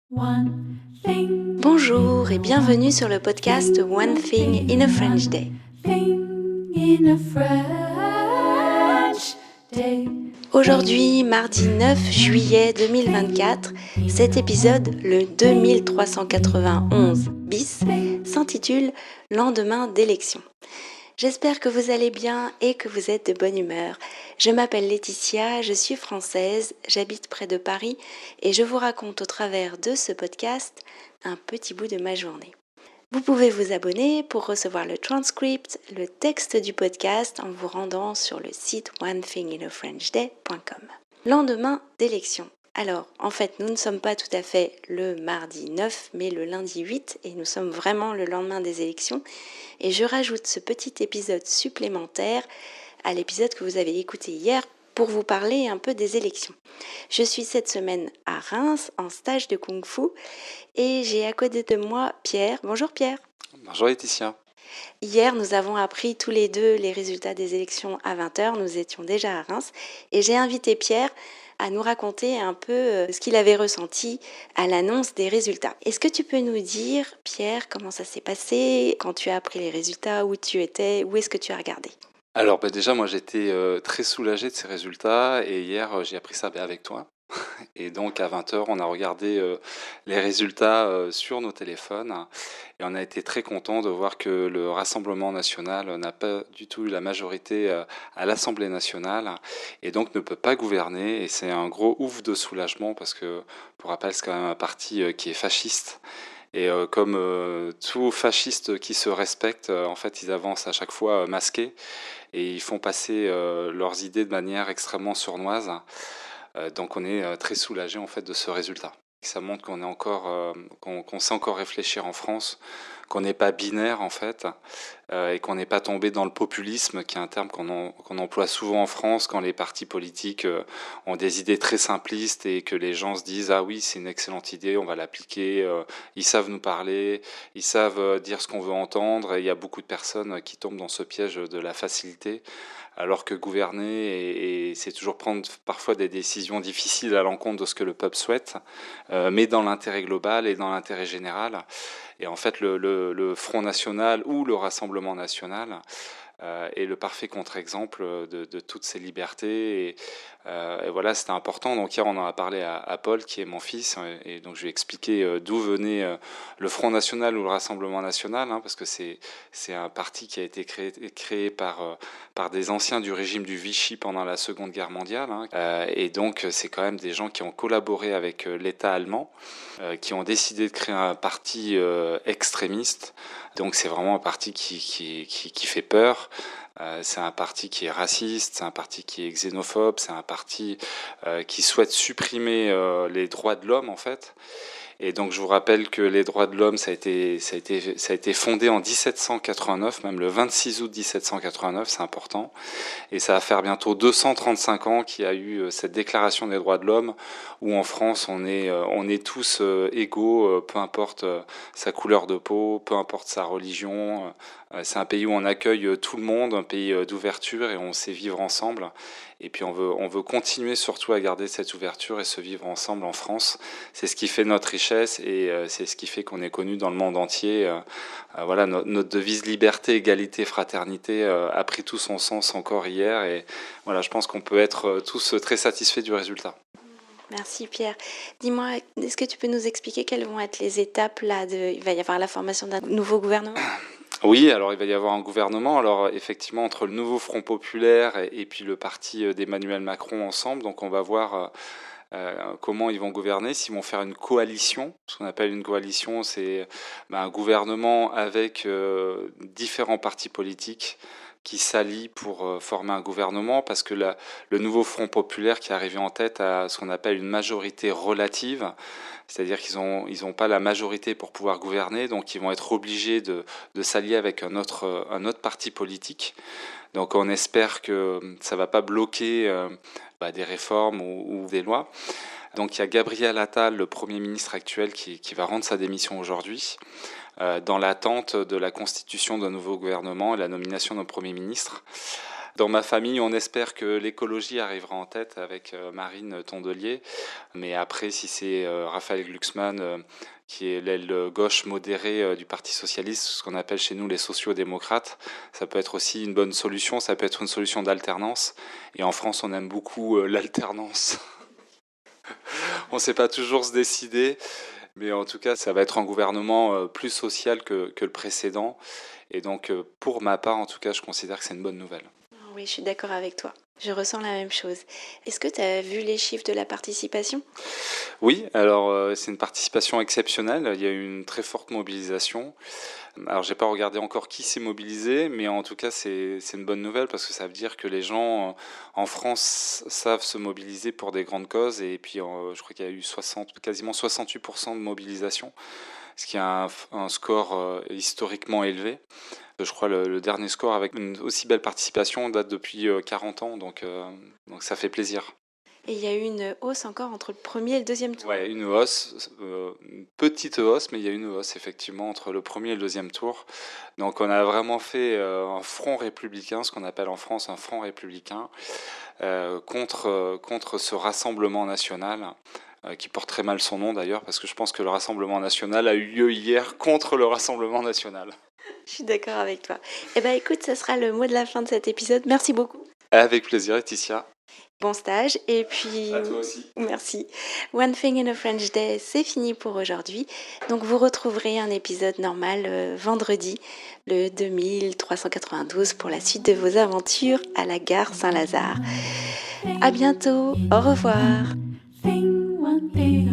One thing Bonjour et bienvenue sur le podcast One Thing in a French Day. thing in a French day. Aujourd'hui, mardi 9 juillet 2024, cet épisode, le 2391 bis, s'intitule Lendemain d'élection. J'espère que vous allez bien et que vous êtes de bonne humeur. Je m'appelle Laetitia, je suis française, j'habite près de Paris et je vous raconte au travers de ce podcast un petit bout de ma journée. Vous pouvez vous abonner pour recevoir le transcript, le texte du podcast en vous rendant sur le site onethinginafrenchday.com. Lendemain d'élection. Alors, en fait, nous ne sommes pas tout à fait le mardi 9, mais le lundi 8, et nous sommes vraiment le lendemain des élections. Et je rajoute ce petit épisode supplémentaire à l'épisode que vous avez écouté hier pour vous parler un peu des élections. Je suis cette semaine à Reims en stage de Kung Fu et j'ai à côté de moi Pierre. Bonjour Pierre. Bonjour Laetitia. Hier, nous avons appris tous les deux les résultats des élections à 20h. Nous étions déjà à Reims et j'ai invité Pierre à nous raconter un peu ce qu'il avait ressenti à l'annonce des résultats. Est-ce que tu peux nous dire, Pierre, comment ça s'est passé quand tu as appris les résultats, où tu étais, où est-ce que tu as regardé ? Alors déjà moi j'étais très soulagé de ces résultats et hier j'ai appris ça avec toi. Et donc à 20h on a regardé les résultats sur nos téléphones et on a été très content de voir que le Rassemblement national n'a pas du tout eu la majorité à l'Assemblée nationale et donc ne peut pas gouverner et c'est un gros ouf de soulagement parce que pour rappel c'est quand même un parti qui est fasciste. Et comme tout fasciste qui se respecte, en fait, ils avancent à chaque fois masqués et ils font passer leurs idées de manière extrêmement sournoise. Donc on est très soulagé en fait de ce résultat. Ça montre qu'on est encore, qu'on sait encore réfléchir en France, qu'on n'est pas binaire en fait, et qu'on n'est pas tombé dans le populisme, qui est un terme qu'on emploie souvent en France quand les partis politiques ont des idées très simplistes et que les gens se disent ah oui c'est une excellente idée, on va l'appliquer, ils savent nous parler, ils savent dire ce qu'on veut entendre, et il y a beaucoup de personnes qui tombent dans ce piège de la facilité. Alors que gouverner, et c'est toujours prendre parfois des décisions difficiles à l'encontre de ce que le peuple souhaite, mais dans l'intérêt global et dans l'intérêt général. Et en fait, le Front National ou le Rassemblement National est le parfait contre-exemple de toutes ces libertés. Et voilà, c'était important. Donc hier, on en a parlé à Paul, qui est mon fils, et donc je lui ai expliqué d'où venait le Front National ou le Rassemblement National, parce que c'est un parti qui a été créé par des anciens du régime du Vichy pendant la Seconde Guerre mondiale. Et donc, c'est quand même des gens qui ont collaboré avec l'État allemand, qui ont décidé de créer un parti extrémiste. Donc c'est vraiment un parti qui fait peur. C'est un parti qui est raciste, c'est un parti qui est xénophobe, c'est un parti qui souhaite supprimer les droits de l'homme en fait. Et donc je vous rappelle que les droits de l'homme, ça a été fondé en 1789, même le 26 août 1789, c'est important. Et ça va faire bientôt 235 ans qu'il y a eu cette déclaration des droits de l'homme, où en France on est tous égaux, peu importe sa couleur de peau, peu importe sa religion. C'est un pays où on accueille tout le monde, un pays d'ouverture, et on sait vivre ensemble. Et puis on veut continuer surtout à garder cette ouverture et se vivre ensemble en France. C'est ce qui fait notre richesse et c'est ce qui fait qu'on est connu dans le monde entier. Voilà, notre devise liberté, égalité, fraternité a pris tout son sens encore hier. Et voilà, je pense qu'on peut être tous très satisfaits du résultat. Merci Pierre. Dis-moi, est-ce que tu peux nous expliquer quelles vont être les étapes là il va y avoir la formation d'un nouveau gouvernement ? Oui, alors il va y avoir un gouvernement, alors effectivement entre le nouveau Front Populaire et puis le parti d'Emmanuel Macron ensemble, donc on va voir comment ils vont gouverner, s'ils vont faire une coalition. Ce qu'on appelle une coalition, c'est un gouvernement avec différents partis politiques qui s'allient pour former un gouvernement, parce que le nouveau Front Populaire qui est arrivé en tête a ce qu'on appelle une majorité relative, c'est-à-dire qu'ils ont pas la majorité pour pouvoir gouverner, donc ils vont être obligés de s'allier avec un autre parti politique. Donc on espère que ça ne va pas bloquer des réformes ou des lois. Donc il y a Gabriel Attal, le Premier ministre actuel, qui va rendre sa démission aujourd'hui, dans l'attente de la constitution d'un nouveau gouvernement et la nomination d'un Premier ministre. Dans ma famille, on espère que l'écologie arrivera en tête avec Marine Tondelier. Mais après, si c'est Raphaël Glucksmann, qui est l'aile gauche modérée du Parti socialiste, ce qu'on appelle chez nous les sociaux-démocrates, ça peut être aussi une bonne solution, ça peut être une solution d'alternance. Et en France, on aime beaucoup l'alternance. On ne sait pas toujours se décider, mais en tout cas, ça va être un gouvernement plus social que le précédent. Et donc, pour ma part, en tout cas, je considère que c'est une bonne nouvelle. Oui, je suis d'accord avec toi. Je ressens la même chose. Est-ce que tu as vu les chiffres de la participation? Oui, alors c'est une participation exceptionnelle. Il y a eu une très forte mobilisation. Alors, j'ai pas regardé encore qui s'est mobilisé, mais en tout cas, c'est une bonne nouvelle parce que ça veut dire que les gens en France savent se mobiliser pour des grandes causes. Et puis, je crois qu'il y a eu quasiment 68% de mobilisation, ce qui est un score historiquement élevé. Je crois le dernier score avec une aussi belle participation date depuis 40 ans, donc ça fait plaisir. Et il y a eu une hausse encore entre le premier et le deuxième tour. Ouais, une hausse, une petite hausse, mais il y a une hausse effectivement entre le premier et le deuxième tour. Donc on a vraiment fait un front républicain, ce qu'on appelle en France un front républicain, contre ce Rassemblement national, qui porte très mal son nom d'ailleurs, parce que je pense que le Rassemblement national a eu lieu hier contre le Rassemblement national. Je suis d'accord avec toi. Eh bien, écoute, ça sera le mot de la fin de cet épisode. Merci beaucoup. Avec plaisir, Laetitia. Bon stage. Et puis, À toi aussi. merci. One Thing in a French Day, c'est fini pour aujourd'hui. Donc, vous retrouverez un épisode normal vendredi, le 2392, pour la suite de vos aventures à la gare Saint-Lazare. À bientôt. Au revoir. Thing, one thing.